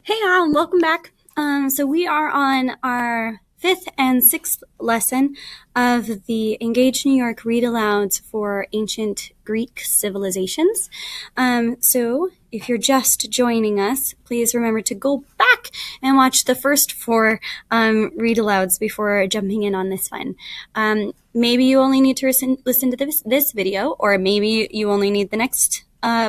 Hey all, welcome back. So we are on our fifth and sixth lesson of the Engage New York Read Alouds for Ancient Greek Civilizations. So if you're just joining us, please remember to go back and watch the first four read alouds before jumping in on this one. Maybe you only need to listen to this video, or maybe you only need the next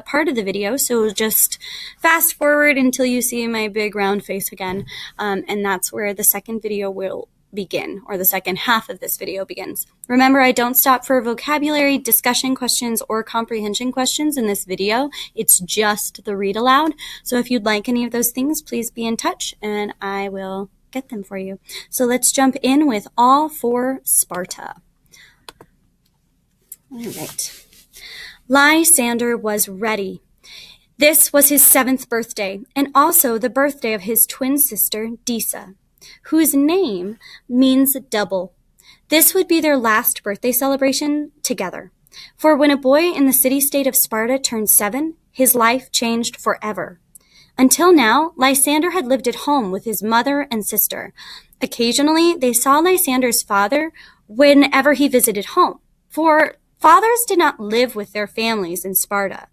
part of the video, so just fast forward until you see my big round face again, and that's where the second video will begin, or the second half of this video begins. Remember, I don't stop for vocabulary, discussion questions, or comprehension questions in this video. It's just the read aloud, so if you'd like any of those things, please be in touch, and I will get them for you. So let's jump in with all for Sparta. All right. Lysander was ready. This was his 7th birthday, and also the birthday of his twin sister, Disa, whose name means double. This would be their last birthday celebration together. For when a boy in the city-state of Sparta turned 7, his life changed forever. Until now, Lysander had lived at home with his mother and sister. Occasionally, they saw Lysander's father whenever he visited home, for fathers did not live with their families in Sparta.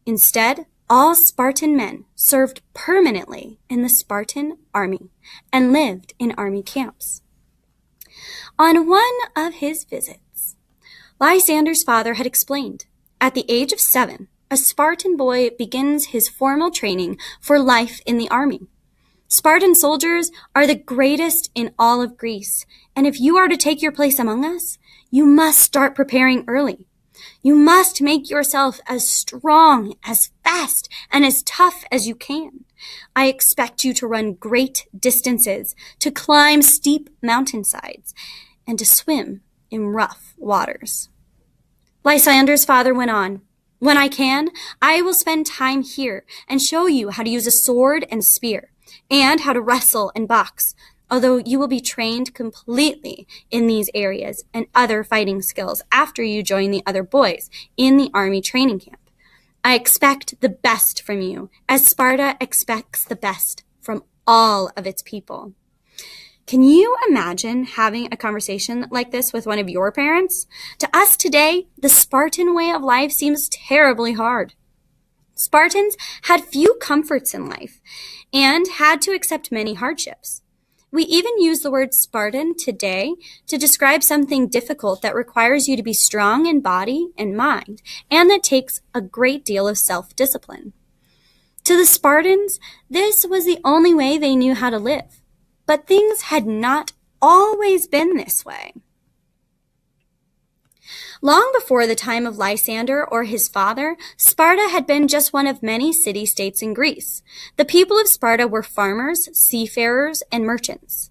Instead, all Spartan men served permanently in the Spartan army and lived in army camps. On one of his visits, Lysander's father had explained, at the age of 7, a Spartan boy begins his formal training for life in the army. Spartan soldiers are the greatest in all of Greece, and if you are to take your place among us, you must start preparing early. You must make yourself as strong, as fast, and as tough as you can. I expect you to run great distances, to climb steep mountainsides, and to swim in rough waters. Lysander's father went on, when I can, I will spend time here and show you how to use a sword and spear, and how to wrestle and box, although you will be trained completely in these areas and other fighting skills after you join the other boys in the army training camp. I expect the best from you, as Sparta expects the best from all of its people. Can you imagine having a conversation like this with one of your parents? To us today, the Spartan way of life seems terribly hard. Spartans had few comforts in life and had to accept many hardships. We even use the word Spartan today to describe something difficult that requires you to be strong in body and mind, and that takes a great deal of self-discipline. To the Spartans, this was the only way they knew how to live. But things had not always been this way. Long before the time of Lysander or his father, Sparta had been just one of many city-states in Greece. The people of Sparta were farmers, seafarers, and merchants,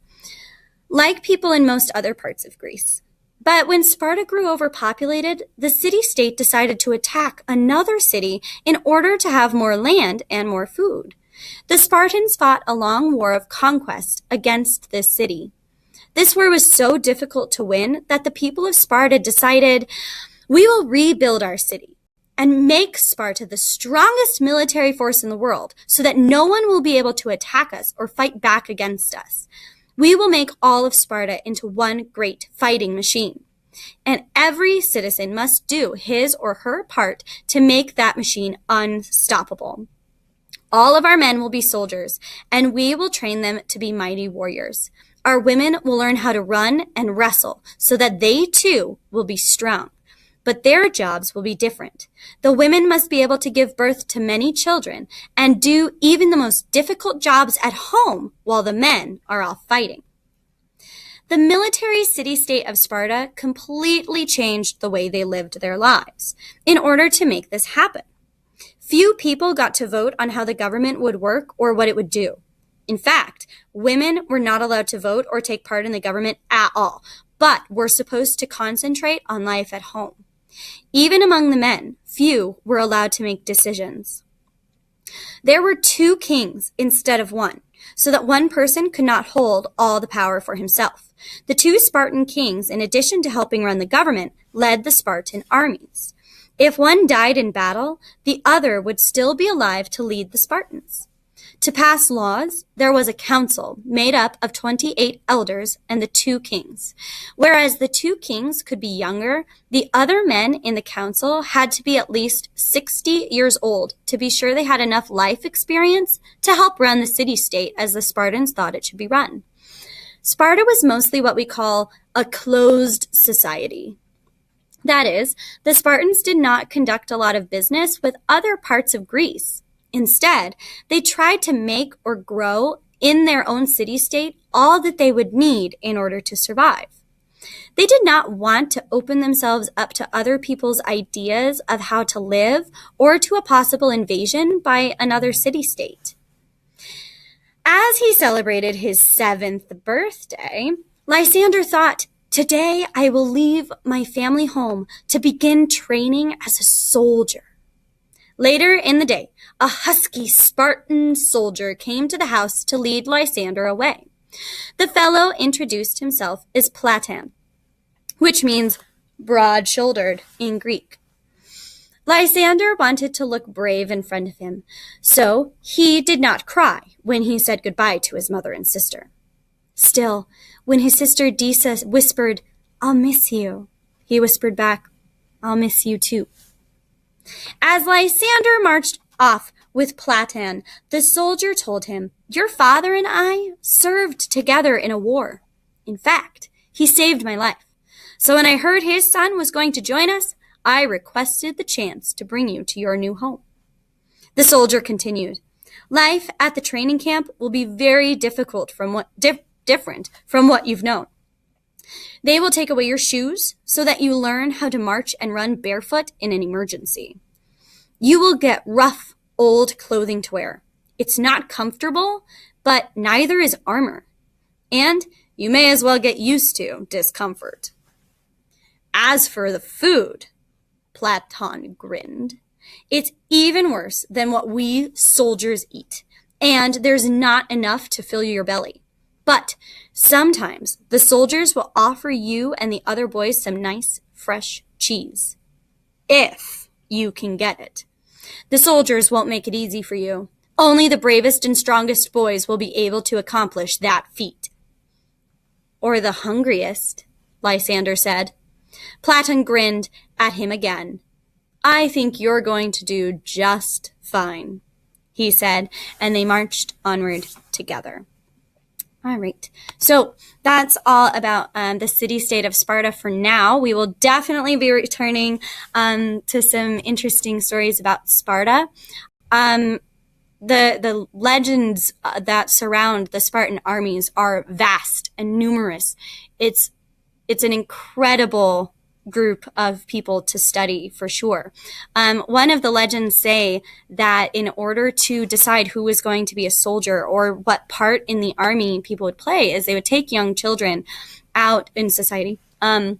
like people in most other parts of Greece. But when Sparta grew overpopulated, the city-state decided to attack another city in order to have more land and more food. The Spartans fought a long war of conquest against this city. This war was so difficult to win that the people of Sparta decided, we will rebuild our city and make Sparta the strongest military force in the world so that no one will be able to attack us or fight back against us. We will make all of Sparta into one great fighting machine. And every citizen must do his or her part to make that machine unstoppable. All of our men will be soldiers, and we will train them to be mighty warriors. Our women will learn how to run and wrestle so that they too will be strong. But their jobs will be different. The women must be able to give birth to many children and do even the most difficult jobs at home while the men are off fighting. The military city-state of Sparta completely changed the way they lived their lives in order to make this happen. Few people got to vote on how the government would work or what it would do. In fact, women were not allowed to vote or take part in the government at all, but were supposed to concentrate on life at home. Even among the men, few were allowed to make decisions. There were 2 kings instead of 1, so that one person could not hold all the power for himself. The 2 Spartan kings, in addition to helping run the government, led the Spartan armies. If one died in battle, the other would still be alive to lead the Spartans. To pass laws, there was a council made up of 28 elders and the 2 kings. Whereas the 2 kings could be younger, the other men in the council had to be at least 60 years old to be sure they had enough life experience to help run the city-state as the Spartans thought it should be run. Sparta was mostly what we call a closed society. That is, the Spartans did not conduct a lot of business with other parts of Greece. Instead, they tried to make or grow in their own city-state all that they would need in order to survive. They did not want to open themselves up to other people's ideas of how to live or to a possible invasion by another city-state. As he celebrated his 7th birthday, Lysander thought, "Today I will leave my family home to begin training as a soldier." Later in the day, a husky Spartan soldier came to the house to lead Lysander away. The fellow introduced himself as Platan, which means broad-shouldered in Greek. Lysander wanted to look brave in front of him, so he did not cry when he said goodbye to his mother and sister. Still, when his sister Disa whispered, "I'll miss you," he whispered back, "I'll miss you too." As Lysander marched off with Platan, the soldier told him, "Your father and I served together in a war. In fact, he saved my life. So when I heard his son was going to join us, I requested the chance to bring you to your new home." The soldier continued, "Life at the training camp will be very difficult different from what you've known. They will take away your shoes so that you learn how to march and run barefoot in an emergency. You will get rough, old clothing to wear. It's not comfortable, but neither is armor. And you may as well get used to discomfort. As for the food," Platon grinned, "it's even worse than what we soldiers eat, and there's not enough to fill your belly. But sometimes the soldiers will offer you and the other boys some nice, fresh cheese. If you can get it. The soldiers won't make it easy for you. Only the bravest and strongest boys will be able to accomplish that feat." "Or the hungriest," Lysander said. Platon grinned at him again. "I think you're going to do just fine," he said, and they marched onward together. All right, so that's all about the city-state of Sparta for now. We will definitely be returning to some interesting stories about Sparta. The legends that surround the Spartan armies are vast and numerous. It's an incredible group of people to study for sure. One of the legends say that in order to decide who was going to be a soldier or what part in the army people would play is they would take young children out in society. They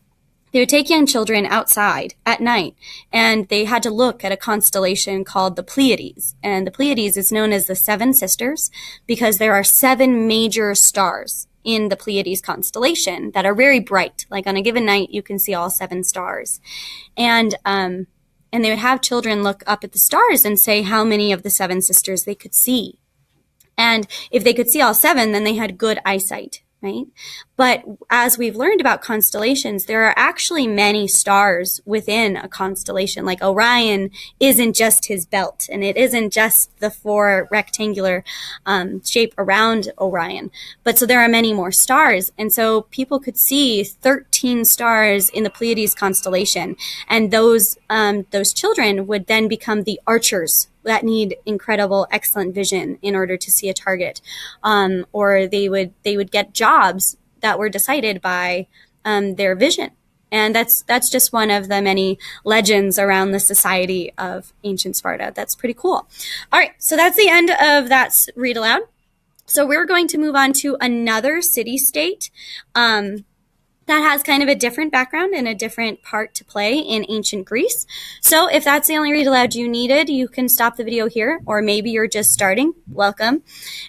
would take young children outside at night, and they had to look at a constellation called the Pleiades. And the Pleiades is known as the Seven Sisters because there are 7 major stars in the Pleiades constellation that are very bright. Like on a given night, you can see all 7 stars. And they would have children look up at the stars and say how many of the 7 sisters they could see. And if they could see all 7, then they had good eyesight, right? But as we've learned about constellations, there are actually many stars within a constellation. Like Orion isn't just his belt, and it isn't just the 4 rectangular shape around Orion. But so there are many more stars. And so people could see 13 stars in the Pleiades constellation. And those children would then become the archers that need incredible, excellent vision in order to see a target. Or they would get jobs that were decided by their vision. And that's just one of the many legends around the society of ancient Sparta. That's pretty cool. All right, so that's the end of that read aloud. So we're going to move on to another city-state that has kind of a different background and a different part to play in ancient Greece. So if that's the only read aloud you needed, you can stop the video here, or maybe you're just starting. Welcome.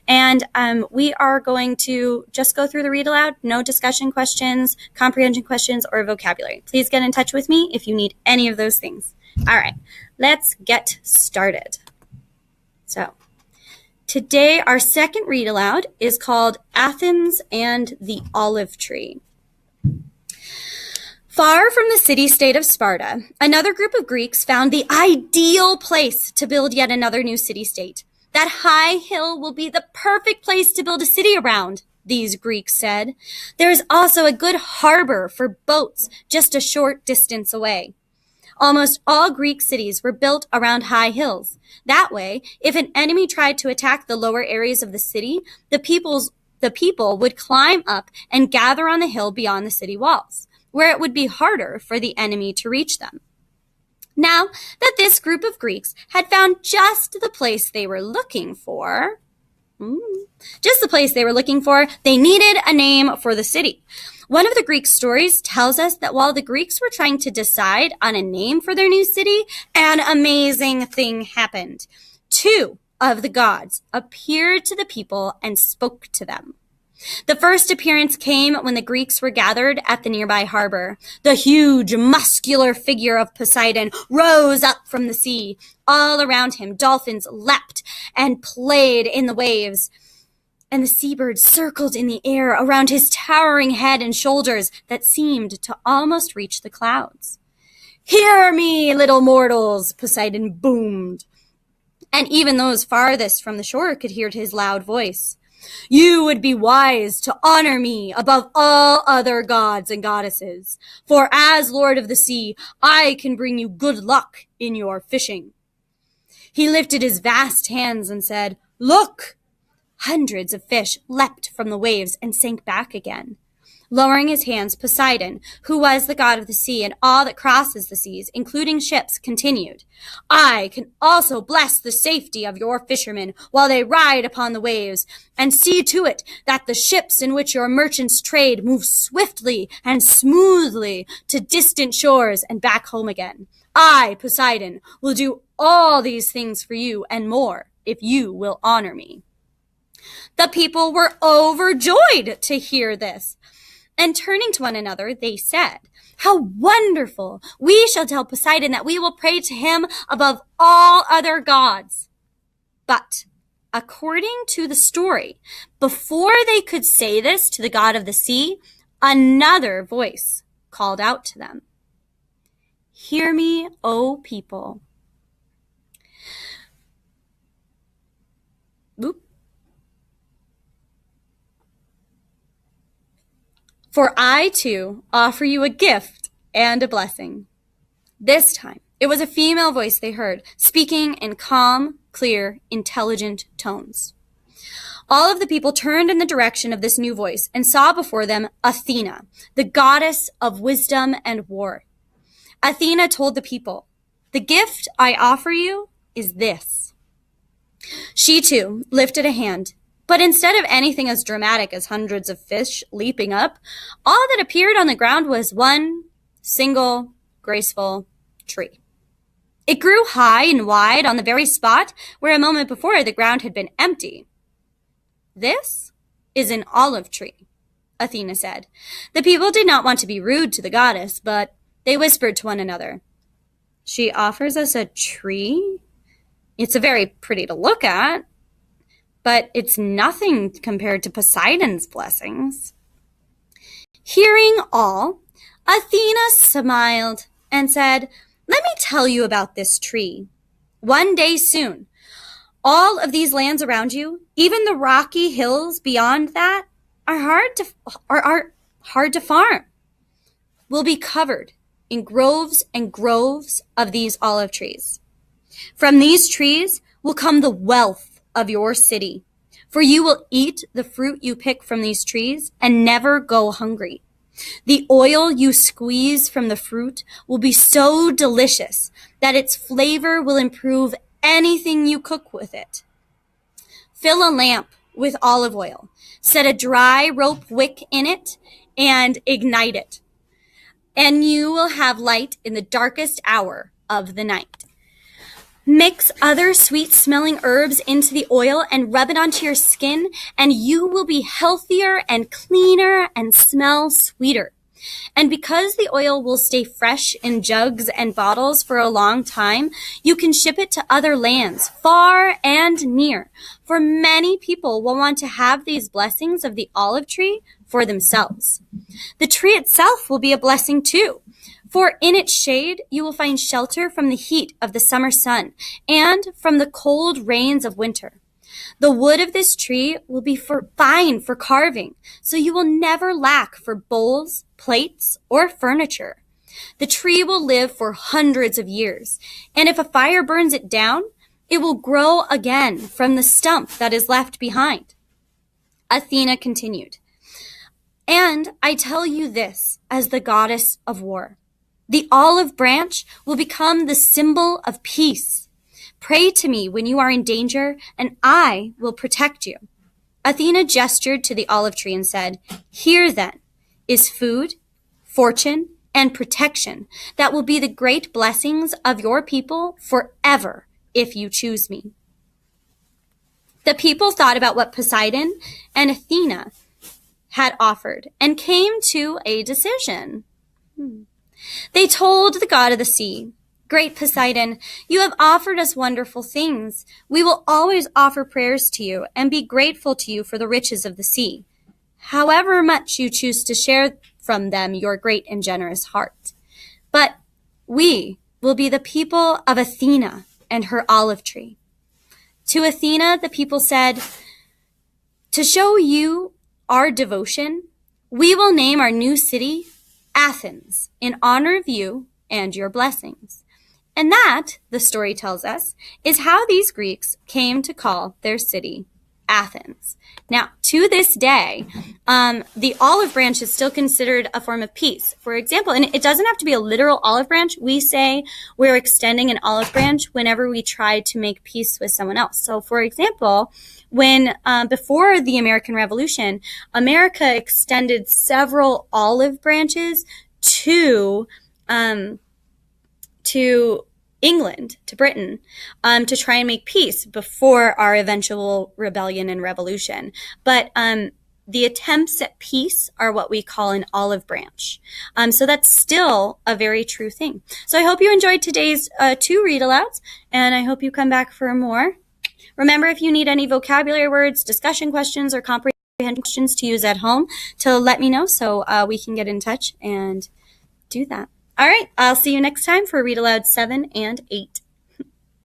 And we are going to just go through the read aloud, no discussion questions, comprehension questions, or vocabulary. Please get in touch with me if you need any of those things. All right, let's get started. So, Today, our second read aloud is called Athens and the Olive Tree. Far from the city-state of Sparta, another group of Greeks found the ideal place to build yet another new city-state. That high hill will be the perfect place to build a city around, these Greeks said. There is also a good harbor for boats just a short distance away. Almost all Greek cities were built around high hills. That way, if an enemy tried to attack the lower areas of the city, the people would climb up and gather on the hill beyond the city walls, where it would be harder for the enemy to reach them. Now that this group of Greeks had found just the place they were looking for, they needed a name for the city. One of the Greek stories tells us that while the Greeks were trying to decide on a name for their new city, an amazing thing happened. 2 of the gods appeared to the people and spoke to them. The first appearance came when the Greeks were gathered at the nearby harbor. The huge, muscular figure of Poseidon rose up from the sea. All around him, dolphins leapt and played in the waves, and the seabirds circled in the air around his towering head and shoulders that seemed to almost reach the clouds. "Hear me, little mortals," Poseidon boomed. And even those farthest from the shore could hear his loud voice. "You would be wise to honor me above all other gods and goddesses, for as Lord of the Sea, I can bring you good luck in your fishing." He lifted his vast hands and said, "Look!" Hundreds of fish leapt from the waves and sank back again. Lowering his hands, Poseidon, who was the god of the sea and all that crosses the seas, including ships, continued, "I can also bless the safety of your fishermen while they ride upon the waves, and see to it that the ships in which your merchants trade move swiftly and smoothly to distant shores and back home again. I, Poseidon, will do all these things for you and more if you will honor me." The people were overjoyed to hear this. And turning to one another, they said, "How wonderful! We shall tell Poseidon that we will pray to him above all other gods." But according to the story, before they could say this to the god of the sea, another voice called out to them, "Hear me, O people." "For I, too, offer you a gift and a blessing." This time, it was a female voice they heard, speaking in calm, clear, intelligent tones. All of the people turned in the direction of this new voice and saw before them Athena, the goddess of wisdom and war. Athena told the people, "The gift I offer you is this." She, too, lifted a hand. But instead of anything as dramatic as hundreds of fish leaping up, all that appeared on the ground was one single, graceful tree. It grew high and wide on the very spot where a moment before the ground had been empty. "This is an olive tree," Athena said. The people did not want to be rude to the goddess, but they whispered to one another, "She offers us a tree? It's a very pretty to look at, but it's nothing compared to Poseidon's blessings." Hearing all, Athena smiled and said, "Let me tell you about this tree. One day soon, all of these lands around you, even the rocky hills beyond that, are hard to farm, will be covered in groves and groves of these olive trees. From these trees will come the wealth of your city, for you will eat the fruit you pick from these trees and never go hungry. The oil you squeeze from the fruit will be so delicious that its flavor will improve anything you cook with it. Fill a lamp with olive oil, set a dry rope wick in it, and ignite it, and you will have light in the darkest hour of the night. Mix other sweet-smelling herbs into the oil and rub it onto your skin, and you will be healthier and cleaner and smell sweeter. And because the oil will stay fresh in jugs and bottles for a long time, you can ship it to other lands, far and near. For many people will want to have these blessings of the olive tree for themselves. The tree itself will be a blessing too, for in its shade you will find shelter from the heat of the summer sun and from the cold rains of winter. The wood of this tree will be fine for carving, so you will never lack for bowls, plates, or furniture. The tree will live for hundreds of years, and if a fire burns it down, it will grow again from the stump that is left behind. Athena continued, "And I tell you this as the goddess of war. The olive branch will become the symbol of peace. Pray to me when you are in danger, and I will protect you." Athena gestured to the olive tree and said, "Here then is food, fortune, and protection that will be the great blessings of your people forever if you choose me." The people thought about what Poseidon and Athena had offered and came to a decision. They told the god of the sea, "Great Poseidon, you have offered us wonderful things. We will always offer prayers to you and be grateful to you for the riches of the sea, however much you choose to share from them your great and generous heart. But we will be the people of Athena and her olive tree." To Athena, the people said, "To show you our devotion, we will name our new city Athens in honor of you and your blessings." And that, the story tells us, is how these Greeks came to call their city Athens. Now, to this day, the olive branch is still considered a form of peace. For example, and it doesn't have to be a literal olive branch. We say we're extending an olive branch whenever we try to make peace with someone else. So, for example, when before the American Revolution, America extended several olive branches to England, to Britain, to try and make peace before our eventual rebellion and revolution. But the attempts at peace are what we call an olive branch. So that's still a very true thing. So I hope you enjoyed today's 2 read alouds, and I hope you come back for more. Remember, if you need any vocabulary words, discussion questions, or comprehension questions to use at home, to let me know so we can get in touch and do that. All right, I'll see you next time for Read Aloud 7 and 8.